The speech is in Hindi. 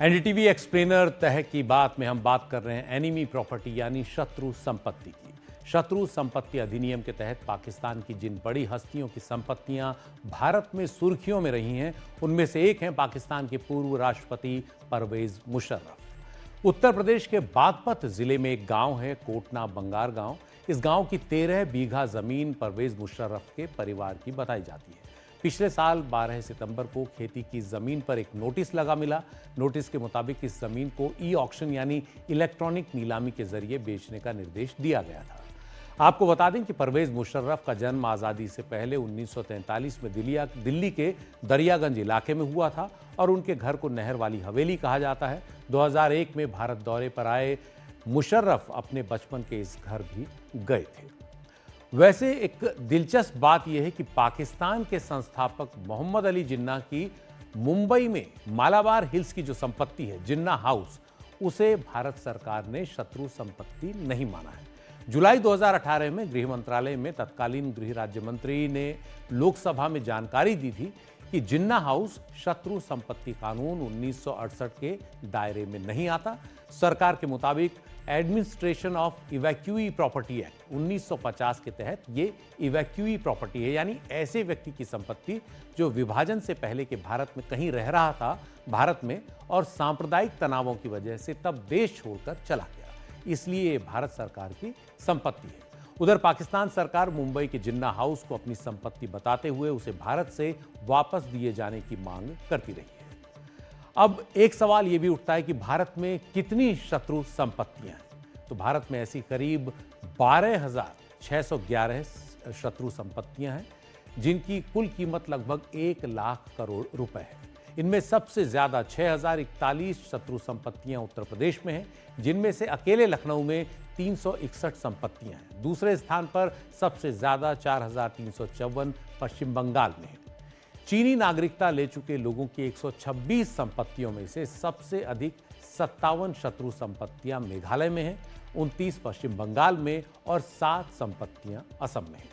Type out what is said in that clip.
एनडीटीवी एक्सप्लेनर तह की बात में हम बात कर रहे हैं एनिमी प्रॉपर्टी यानी शत्रु संपत्ति की। शत्रु संपत्ति अधिनियम के तहत पाकिस्तान की जिन बड़ी हस्तियों की संपत्तियां भारत में सुर्खियों में रही हैं, उनमें से एक हैं पाकिस्तान के पूर्व राष्ट्रपति परवेज मुशर्रफ। उत्तर प्रदेश के बागपत जिले में एक गांव है कोटना बंगार गांव। इस गांव की 13 बीघा जमीन परवेज मुशर्रफ के परिवार की बताई जाती है। पिछले साल 12 सितंबर को खेती की जमीन पर एक नोटिस लगा मिला। नोटिस के मुताबिक इस जमीन को ई ऑक्शन यानी इलेक्ट्रॉनिक नीलामी के जरिए बेचने का निर्देश दिया गया था। आपको बता दें कि परवेज मुशर्रफ का जन्म आज़ादी से पहले 1943 में दिल्ली के दरियागंज इलाके में हुआ था और उनके घर को नहर वाली हवेली कहा जाता है। 2001 में भारत दौरे पर आए मुशर्रफ अपने बचपन के इस घर भी गए थे। वैसे एक दिलचस्प बात यह है कि पाकिस्तान के संस्थापक मोहम्मद अली जिन्ना की मुंबई में मालाबार हिल्स की जो संपत्ति है जिन्ना हाउस, उसे भारत सरकार ने शत्रु संपत्ति नहीं माना है। जुलाई 2018 में गृह मंत्रालय में तत्कालीन गृह राज्य मंत्री ने लोकसभा में जानकारी दी थी कि जिन्ना हाउस शत्रु संपत्ति कानून 1968 के दायरे में नहीं आता। सरकार के मुताबिक administration of evacuee property act 1950 के तहत ये इवैक्यूई प्रॉपर्टी है, यानी ऐसे व्यक्ति की संपत्ति जो विभाजन से पहले के भारत में कहीं रह रहा था भारत में और सांप्रदायिक तनावों की वजह से तब देश छोड़कर चला गया, इसलिए ये भारत सरकार की संपत्ति है। उधर पाकिस्तान सरकार मुंबई के जिन्ना हाउस को अपनी संपत्ति बताते हुए उसे भारत से वापस दिए जाने की मांग करती रही है। अब एक सवाल यह भी उठता है कि भारत में कितनी शत्रु संपत्तियां हैं। तो भारत में ऐसी करीब 12,611 शत्रु संपत्तियां हैं, जिनकी कुल कीमत लगभग 1 लाख करोड़ रुपए है। इनमें सबसे ज्यादा 6,041 शत्रु संपत्तियां उत्तर प्रदेश में हैं, जिनमें से अकेले लखनऊ में 361 संपत्तियां हैं। दूसरे स्थान पर सबसे ज्यादा 4,354 पश्चिम बंगाल में है। चीनी नागरिकता ले चुके लोगों की 126 संपत्तियों में से सबसे अधिक 57 शत्रु संपत्तियां मेघालय में हैं, 29 पश्चिम बंगाल में और 7 संपत्तियां असम में हैं।